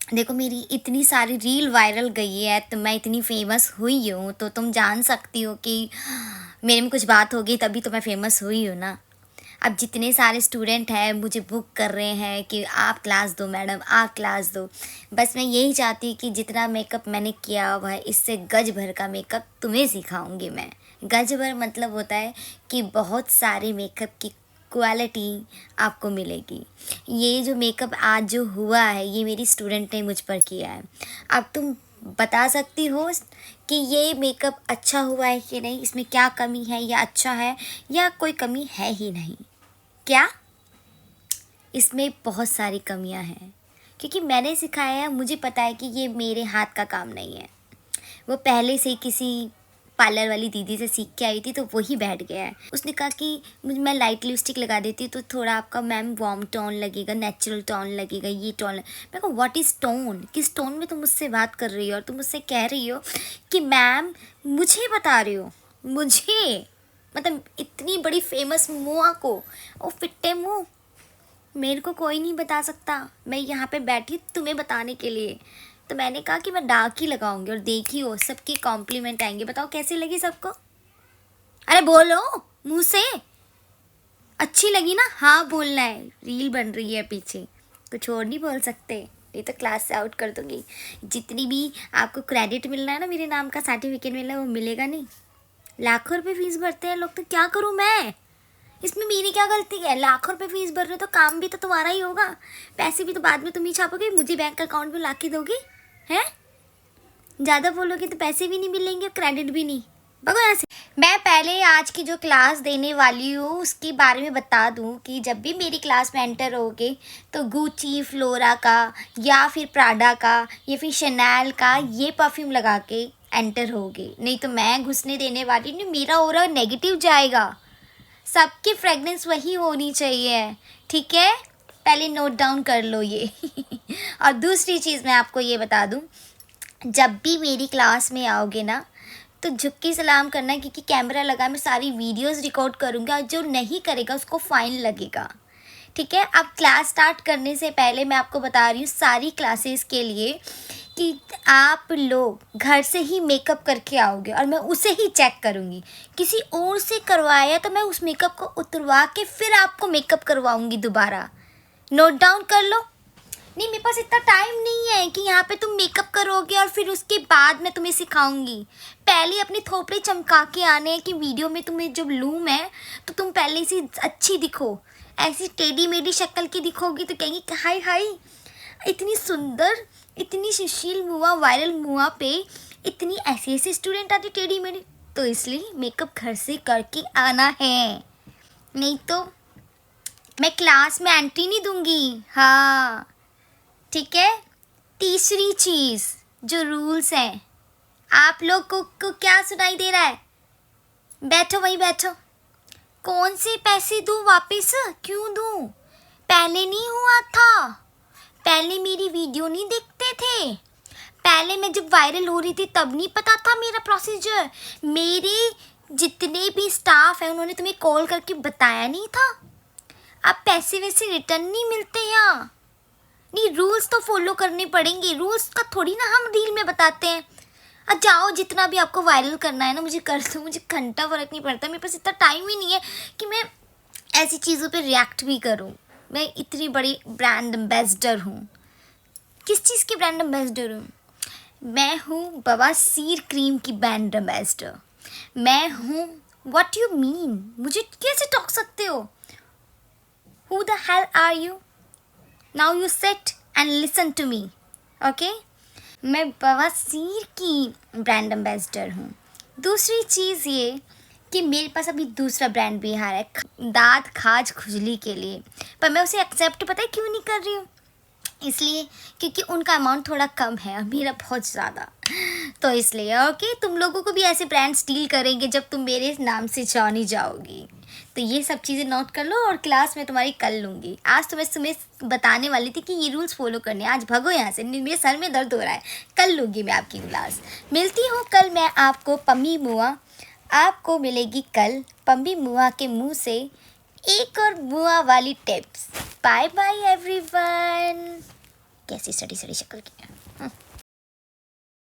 देखो मेरी इतनी सारी रील वायरल गई है तो मैं इतनी फेमस हुई हूँ, तो तुम जान सकती हो कि मेरे में कुछ बात होगी तभी तो मैं फेमस हुई हूँ ना। अब जितने सारे स्टूडेंट हैं मुझे बुक कर रहे हैं कि आप क्लास दो मैडम, आप क्लास दो। बस मैं यही चाहती हूँ कि जितना मेकअप मैंने किया हुआ है इससे गज भर का मेकअप तुम्हें सिखाऊंगी मैं। गज भर मतलब होता है कि बहुत सारे मेकअप की क्वालिटी आपको मिलेगी। ये जो मेकअप आज जो हुआ है ये मेरी स्टूडेंट ने मुझ पर किया है। अब तुम बता सकती हो कि ये मेकअप अच्छा हुआ है कि नहीं, इसमें क्या कमी है या अच्छा है या कोई कमी है ही नहीं। क्या इसमें बहुत सारी कमियां हैं, क्योंकि मैंने सिखाया है, मुझे पता है कि ये मेरे हाथ का काम नहीं है। वो पहले से किसी पार्लर वाली दीदी से सीख के आई थी तो वही बैठ गया है। उसने कहा कि मैं लाइट लिपस्टिक लगा देती तो थोड़ा आपका मैम वार्म टोन लगेगा, नेचुरल टोन लगेगा, ये टोन। मैं कहा व्हाट इज़ टोन, किस टोन में तुम मुझसे बात कर रही हो और तुम मुझसे कह रही हो कि मैम मुझे बता रही हो, मुझे मतलब इतनी बड़ी फेमस मुआ को, ओ फिट्टे मुँह, मेरे को कोई नहीं बता सकता। मैं यहाँ पे बैठी तुम्हें बताने के लिए। तो मैंने कहा कि मैं डार्क ही लगाऊंगी और देखियो सबके कॉम्प्लीमेंट आएंगे। बताओ कैसी लगी सबको? अरे बोलो मुंह से, अच्छी लगी ना? हाँ बोलना है, रील बन रही है पीछे, कुछ और नहीं बोल सकते, नहीं तो क्लास से आउट कर दूंगी। जितनी भी आपको क्रेडिट मिलना है ना, मेरे नाम का सर्टिफिकेट मिलना है, वो मिलेगा नहीं। लाखों रुपए फीस भरते हैं लोग, तो क्या करूँ मैं? इसमें मेरी क्या गलती है? लाखों रुपए फीस भर रहे हो तो काम भी तो तुम्हारा ही होगा, पैसे भी तो बाद में तुम ही छापोगे, मुझे बैंक अकाउंट में ला के दोगे हैं? ज़्यादा बोलोगे तो पैसे भी नहीं मिलेंगे, क्रेडिट भी नहीं। भगो यहाँ से। मैं पहले आज की जो क्लास देने वाली हूँ उसके बारे में बता दूँ कि जब भी मेरी क्लास में एंटर होगे तो गुची, फ्लोरा का या फिर प्राडा का या फिर शनैल का ये परफ्यूम लगा के एंटर होगे, नहीं तो मैं घुसने देने वाली नहीं, मेरा ओरा नेगेटिव जाएगा। सबकी फ्रेगनेंस वही होनी चाहिए, ठीक है? पहले नोट डाउन कर लो ये। और दूसरी चीज़ मैं आपको ये बता दूँ, जब भी मेरी क्लास में आओगे ना तो झुक के सलाम करना, क्योंकि कैमरा लगा, मैं सारी वीडियोस रिकॉर्ड करूँगा और जो नहीं करेगा उसको फ़ाइन लगेगा, ठीक है? अब क्लास स्टार्ट करने से पहले मैं आपको बता रही हूँ सारी क्लासेस के लिए कि आप लोग घर से ही मेकअप करके आओगे और मैं उसे ही चेक करूँगी। किसी और से करवाया तो मैं उस मेकअप को उतरवा के फिर आपको मेकअप करवाऊँगी दोबारा। नोट डाउन कर लो। नहीं, मेरे पास इतना टाइम नहीं है कि यहाँ पे तुम मेकअप करोगे और फिर उसके बाद मैं तुम्हें सिखाऊंगी। पहले अपने थोपड़े चमका के आने हैं कि वीडियो में तुम्हें जब लूँ मैं तो तुम पहले से अच्छी दिखो। ऐसी टेढ़ी मेढ़ी शक्ल की दिखोगी तो कहेंगी हाय हाय, इतनी सुंदर, इतनी सुशील मुआ, वायरल मुआ पे इतनी ऐसी ऐसी स्टूडेंट आती टेढ़ी मेढ़ी। तो इसलिए मेकअप घर से करके आना है, नहीं तो मैं क्लास में एंट्री नहीं दूंगी। हाँ ठीक है। तीसरी चीज़ जो रूल्स हैं, आप लोग को क्या सुनाई दे रहा है? बैठो वहीं बैठो। कौन से पैसे दूँ वापस? क्यों दूँ? पहले नहीं हुआ था, पहले मेरी वीडियो नहीं देखते थे, पहले मैं जब वायरल हो रही थी तब नहीं पता था मेरा प्रोसीजर? मेरे जितने भी स्टाफ हैं उन्होंने तुम्हें कॉल करके बताया नहीं था? अब पैसे वैसे रिटर्न नहीं मिलते यहाँ। नहीं, रूल्स तो फॉलो करने पड़ेंगे, रूल्स का थोड़ी ना हम रील में बताते हैं। अब जाओ, जितना भी आपको वायरल करना है ना मुझे कर दो, मुझे घंटा फ़र्क नहीं पड़ता। मेरे पास इतना टाइम ही नहीं है कि मैं ऐसी चीज़ों पे रिएक्ट भी करूं। मैं इतनी बड़ी ब्रांड एम्बेसडर हूँ। किस चीज़ की ब्रांड एम्बेसडर हूँ? मैं हूँ बवासीर क्रीम की ब्रांड एम्बेसडर। मैं हूँ, व्हाट यू मीन, मुझे कैसे टोक सकते हो? Who the hell are you? Now you sit and listen to me, okay? मैं बवासीर की ब्रांड एम्बेसडर हूँ। दूसरी चीज़ ये कि मेरे पास अभी दूसरा ब्रांड भी आ रहा है दाँत खाज खुजली के लिए, पर मैं उसे एक्सेप्ट पता है क्यों नहीं कर रही हूँ? इसलिए क्योंकि उनका अमाउंट थोड़ा कम है और मेरा बहुत ज़्यादा, तो इसलिए ओके। तुम लोगों को भी ऐसे ब्रांड स्टील करेंगे जब तुम मेरे नाम से जानी जाओगी। तो ये सब चीज़ें नोट कर लो और क्लास में तुम्हारी कल लूँगी। आज तो मैं तुम्हें बताने वाली थी कि ये रूल्स फॉलो करने, आज भगो यहाँ से, मेरे सर में दर्द हो रहा है। कल लूँगी मैं आपकी क्लास। मिलती हूँ कल मैं आपको पम्मी मुआ। आपको मिलेगी कल पम्मी मुआ के मुँह से एक और मुआ वाली टिप्स। Bye bye everyone. कैसी सड़ी सड़ी शक्ल की है।